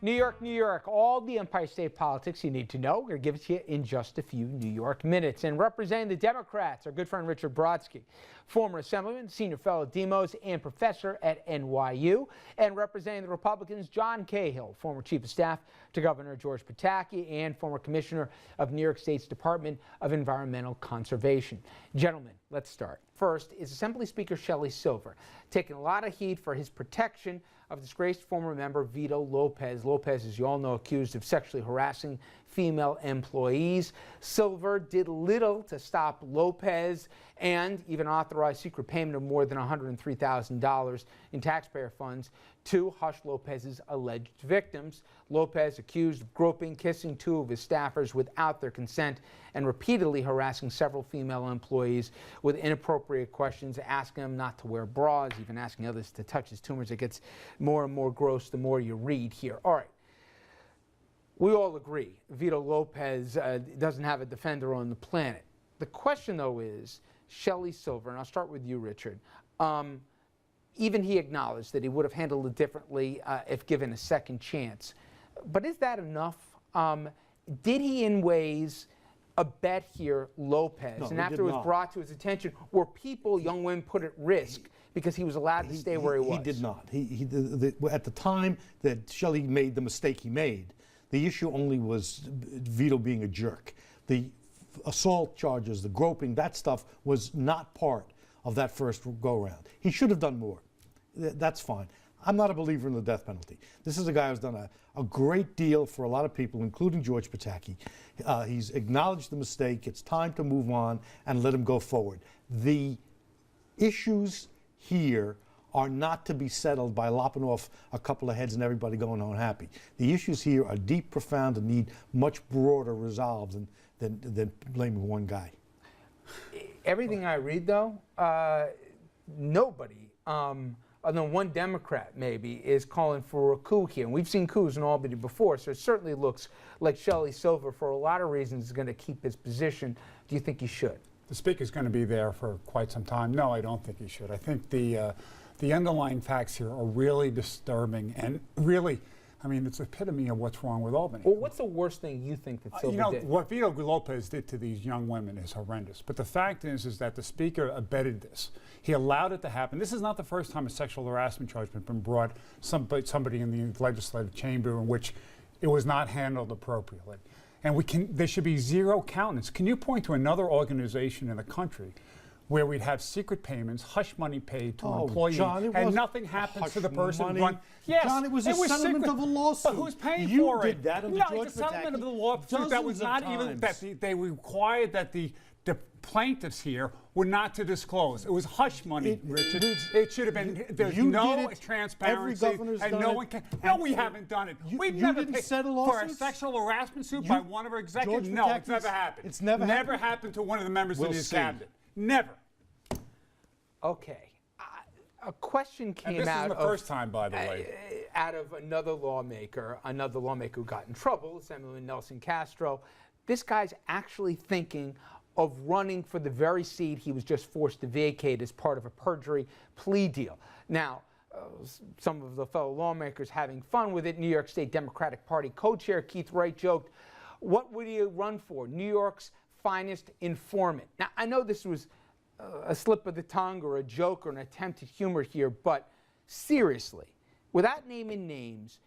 New York, all the Empire State politics you need to know. We're going to give it to you in just a few New York minutes. And representing the Democrats, our good friend Richard Brodsky, former Assemblyman, senior fellow at Demos, and professor at NYU. And representing the Republicans, John Cahill, former chief of staff to Governor George Pataki and former commissioner of New York State's Department of Environmental Conservation. Gentlemen, let's start. First is Assembly Speaker Shelly Silver, taking a lot of heat for his protection of disgraced former member Vito Lopez. Lopez, as you all know, accused of sexually harassing female employees. Silver did little to stop Lopez and even authorized secret payment of more than $103,000 in taxpayer funds to hush Lopez's alleged victims. Lopez accused of groping, kissing two of his staffers without their consent and repeatedly harassing several female employees with inappropriate questions, asking them not to wear bras, even asking others to touch his tumors. It gets more and more gross the more you read here. All right. We all agree Vito Lopez doesn't have a defender on the planet. The question, though, is Shelly Silver, and I'll start with you, Richard. Even he acknowledged that he would have handled it differently if given a second chance. But is that enough? Did he, in ways, abet here Lopez? No, and after it was brought to his attention, were people, young women, put at risk because he was allowed to stay where he was? He did not. At the time that Shelly made the mistake he made, the issue only was Vito being a jerk. The assault charges, the groping, that stuff was not part of that first go-around. He should have done more. That's fine. I'm not a believer in the death penalty. This is a guy who's done a great deal for a lot of people, including George Pataki. He's acknowledged the mistake. It's time to move on and let him go forward. The issues here are not to be settled by lopping off a couple of heads and everybody going home happy. The issues here are deep, profound, and need much broader resolve than blaming one guy. Everything I read, though, nobody, other than one Democrat maybe, is calling for a coup here. And we've seen coups in Albany before, so it certainly looks like Shelly Silver, for a lot of reasons, is going to keep his position. Do you think he should? The Speaker's going to be there for quite some time. No, I don't think he should. I think the underlying facts here are really disturbing and really, I mean, it's the epitome of what's wrong with Albany. Well, what's the worst thing you think that Silver did? What Vito Lopez did to these young women is horrendous. But the fact is that the Speaker abetted this. He allowed it to happen. This is not the first time a sexual harassment charge has been brought somebody in the legislative chamber in which it was not handled appropriately. And there should be zero countenance. Can you point to another organization in the country where we'd have secret payments, hush money paid to an employee, John, and nothing happens to the person? Yes, John, it was a settlement secret of a lawsuit. But who's paying you for it? You did that under no, George it's a settlement Pataki of the lawsuit that was not even, that they required that the plaintiffs here were not to disclose. It was hush money, Richard. It should have been, there's no transparency. Every governor's and done no it. one can. No, we haven't done it. We've never paid for a sexual harassment suit by one of our executives. No, it's never happened. It's never happened to one of the members of his cabinet. Never. Okay. A question came and this out isn't the first time, by the way. Out of another lawmaker who got in trouble, Assemblyman Nelson Castro. This guy's actually thinking of running for the very seat he was just forced to vacate as part of a perjury plea deal. Now, some of the fellow lawmakers having fun with it. New York State Democratic Party co-chair Keith Wright joked, what would he run for? New York's finest informant. Now, I know this was a slip of the tongue or a joke or an attempt at humor here, but seriously, without naming names,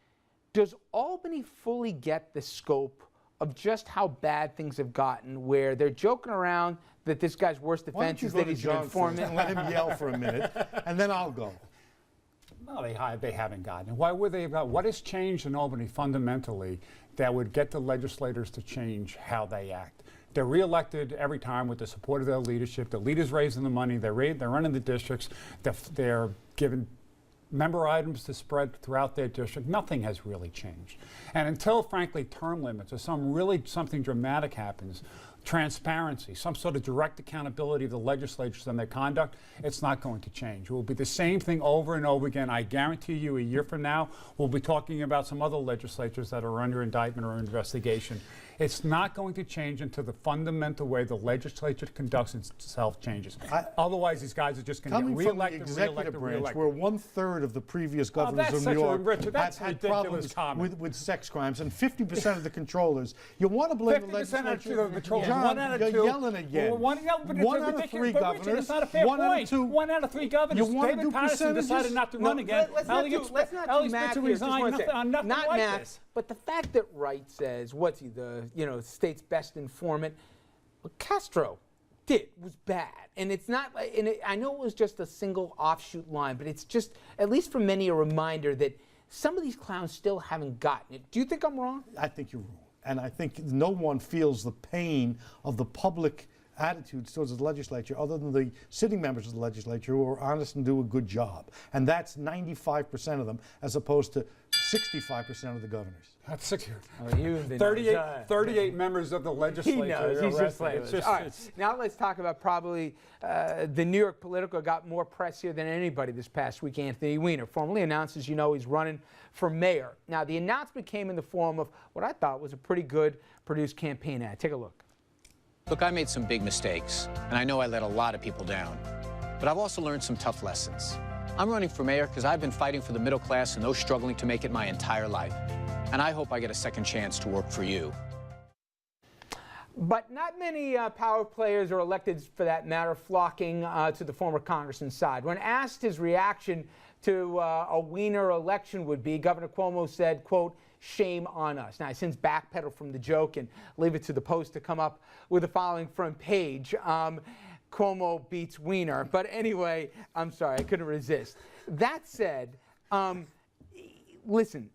does Albany fully get the scope of just how bad things have gotten, where they're joking around that this guy's worst offense is that he's an informant? Let him yell for a minute, and then I'll go. No, they haven't gotten it. Why would they have gotten? What has changed in Albany fundamentally that would get the legislators to change how they act? They're reelected every time with the support of their leadership. The leaders raising the money. They're running the districts. They're given member items to spread throughout their district. Nothing has really changed. And until, frankly, term limits or something dramatic happens, transparency, some sort of direct accountability of the legislatures and their conduct, it's not going to change. It will be the same thing over and over again. I guarantee you a year from now, we'll be talking about some other legislatures that are under indictment or investigation. It's not going to change until the fundamental way the legislature conducts itself changes. Otherwise, these guys are just going to get Coming from the reelected, executive reelected, branch, reelected. where 1/3 of the previous governors that's of such New a- York Richard, that's have had ridiculous problems comment. with sex crimes, and 50% of the controllers, you want to blame the 50% legislature? of the controllers, John, 1 out of 2. you're yelling again. Well, one out of 3 governors. Richard, it's not a fair One out of point. 2. 1 out of 3 governors. You wanna David do Patterson decided percentages? not to No, run again. Let's not do math here. Just resigned one second. on nothing Not like math, this. but the fact that Wright says, what's he, the state's best informant? Well, Castro was bad, and it's not. And I know it was just a single offshoot line, but it's just, at least for many, a reminder that some of these clowns still haven't gotten it. Do you think I'm wrong? I think you're wrong. And I think no one feels the pain of the public attitudes towards the legislature other than the sitting members of the legislature who are honest and do a good job. And that's 95% of them, as opposed to 65% of the governors. That's 6 38 members of the legislature. He knows. He's just playing with us. All right. Now let's talk about probably the New York Politico got more press here than anybody this past week. Anthony Weiner formally announces, he's running for mayor. Now, the announcement came in the form of what I thought was a pretty good produced campaign ad. Take a look. Look, I made some big mistakes, and I know I let a lot of people down. But I've also learned some tough lessons. I'm running for mayor because I've been fighting for the middle class and those struggling to make it my entire life. And I hope I get a second chance to work for you. But not many power players or electeds, for that matter, flocking to the former congressman's side. When asked his reaction to a Weiner election would be, Governor Cuomo said, quote, "Shame on us." Now, I since backpedal from the joke and leave it to the Post to come up with the following front page. Cuomo beats Weiner. But anyway, I'm sorry, I couldn't resist. That said, listen,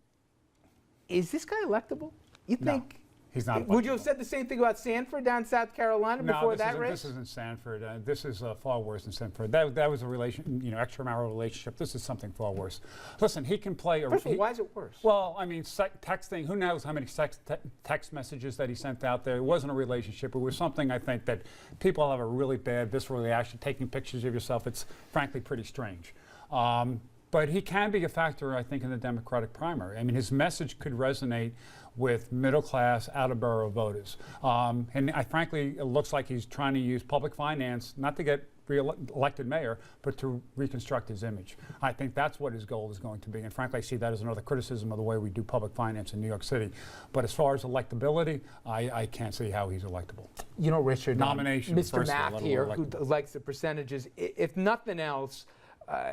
is this guy electable? You think? He's not. Would you have said the same thing about Sanford down in South Carolina before that race? This isn't Sanford. This is far worse than Sanford. That was a extramarital relationship. This is something far worse. Listen, he can play. First of all, why is it worse? Well, I mean, texting. Who knows how many text messages that he sent out there? It wasn't a relationship. It was something, I think, that people have a really bad visceral reaction. Taking pictures of yourself. It's frankly pretty strange. But he can be a factor, I think, in the Democratic primary. I mean, his message could resonate with middle-class, out-of-borough voters. And frankly, it looks like he's trying to use public finance, not to get elected mayor, but to reconstruct his image. I think that's what his goal is going to be. And frankly, I see that as another criticism of the way we do public finance in New York City. But as far as electability, I can't see how he's electable. Richard, nomination, Mr. Math here, who likes the percentages, if nothing else,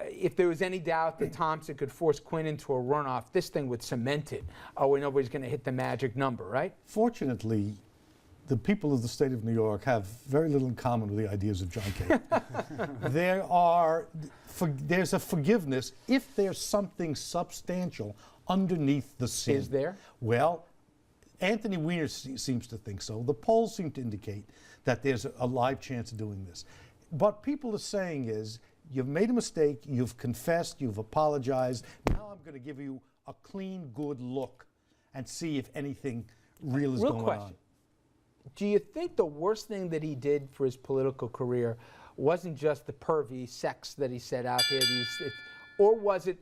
if there was any doubt that Thompson could force Quinn into a runoff, this thing would cement it. Oh, nobody's going to hit the magic number, right? Fortunately, the people of the state of New York have very little in common with the ideas of John Kay. There's a forgiveness if there's something substantial underneath the sin. Is there? Well, Anthony Weiner seems to think so. The polls seem to indicate that there's a live chance of doing this. What people are saying is, you've made a mistake, you've confessed, you've apologized. Now I'm going to give you a clean, good look and see if anything real is going on. Do you think the worst thing that he did for his political career wasn't just the pervy sex that he said out here, or was it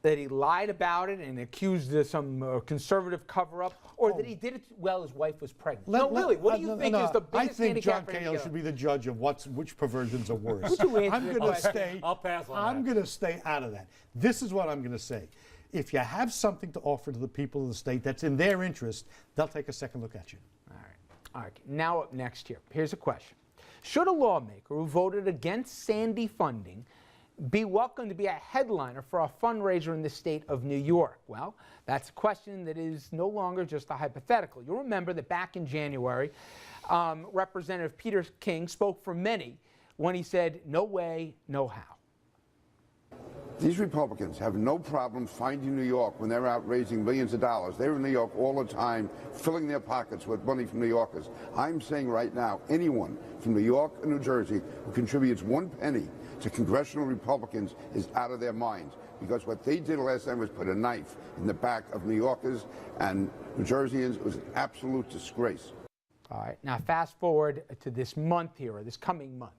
that he lied about it and accused of some conservative cover-up, or that he did it while his wife was pregnant? Really, what do you think is the biggest handicap? I think John Cahill should be the judge of which perversions are worse. Would you answer I'm that going to question? stay. I'll pass on I'm that. going to stay out of that. This is what I'm going to say. If you have something to offer to the people of the state that's in their interest, they'll take a second look at you. All right. Now up next here, here's a question. Should a lawmaker who voted against Sandy funding be welcome to be a headliner for a fundraiser in the state of New York? Well, that's a question that is no longer just a hypothetical. You'll remember that back in January, Representative Peter King spoke for many when he said, "No way, no how." These Republicans have no problem finding New York when they're out raising millions of dollars. They're in New York all the time, filling their pockets with money from New Yorkers. I'm saying right now, anyone from New York and New Jersey who contributes 1 penny to congressional Republicans is out of their minds, because what they did last time was put a knife in the back of New Yorkers and New Jerseyans. It was an absolute disgrace. All right, now fast forward to this month here, or this coming month.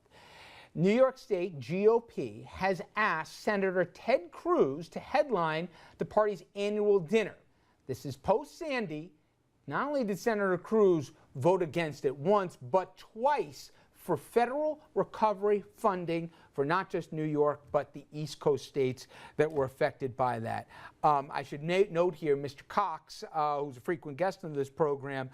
New York State GOP has asked Senator Ted Cruz to headline the party's annual dinner. This is post-Sandy, Not only did Senator Cruz vote against it once, but twice for federal recovery funding for not just New York, but the East Coast states that were affected by that. I should note here, Mr. Cox, who's a frequent guest on this program,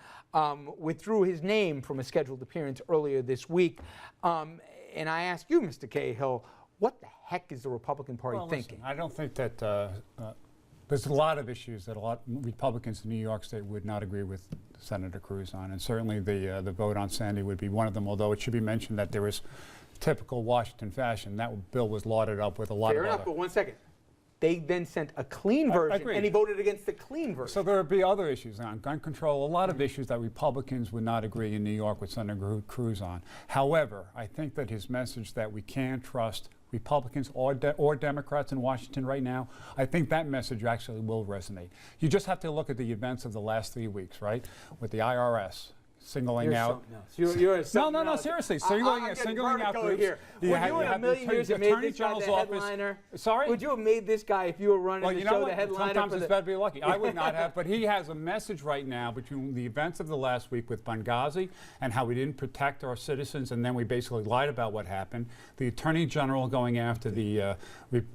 withdrew his name from a scheduled appearance earlier this week. And I ask you, Mr. Cahill, what the heck is the Republican Party thinking? Listen, I don't think that there's a lot of issues that a lot of Republicans in New York State would not agree with Senator Cruz on, and certainly the vote on Sandy would be one of them, although it should be mentioned that there was typical Washington fashion. That bill was lauded up with a lot Fair of enough, but 1 second. They then sent a clean version, and he voted against the clean version. So there would be other issues on gun control, a lot of issues that Republicans would not agree in New York with Senator Cruz on. However, I think that his message that we can't trust Republicans or Democrats in Washington right now, I think that message actually will resonate. You just have to look at the events of the last 3 weeks, right? With the IRS singling out. No, seriously. Singling out groups. Here. Would you in a million years have made this guy the headliner? Sorry? Would you have made this guy, if you were running the show, the headliner? Sometimes it's better to be lucky. I would not have, but he has a message right now between the events of the last week with Benghazi and how we didn't protect our citizens, and then we basically lied about what happened. The Attorney General going after the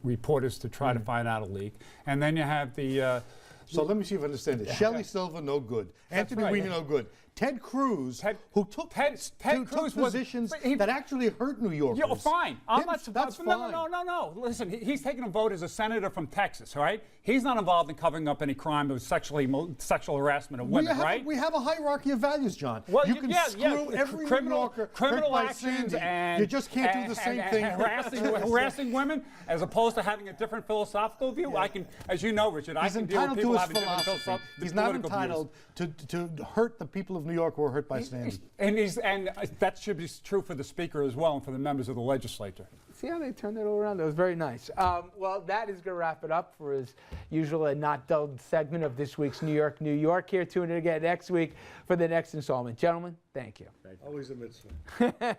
reporters to try to find out a leak. And then you have the... So let me see if I understand it. Shelley Silver, no good. Anthony Weiner, no good. Ted Cruz, who took positions that actually hurt New Yorkers. Yeah, fine. That's fine. No. Listen, he's taking a vote as a senator from Texas, all right? He's not involved in covering up any crime of sexual harassment of women, right? We have a hierarchy of values, John. Well, you can screw every New Yorker criminal hurt by actions Sandy. and you just can't do the same thing. harassing women, as opposed to having a different philosophical view. I can, as you know, Richard, I can deal with people having different philosophy. He's not entitled to hurt the people of New York who were hurt by Sandy. And that should be true for the Speaker as well and for the members of the legislature. See how they turned it all around? That was very nice. Well, that is going to wrap it up for as usual a not dull segment of this week's New York, New York. Here, tune in again next week for the next installment. Gentlemen, thank you. Always a mitzvah.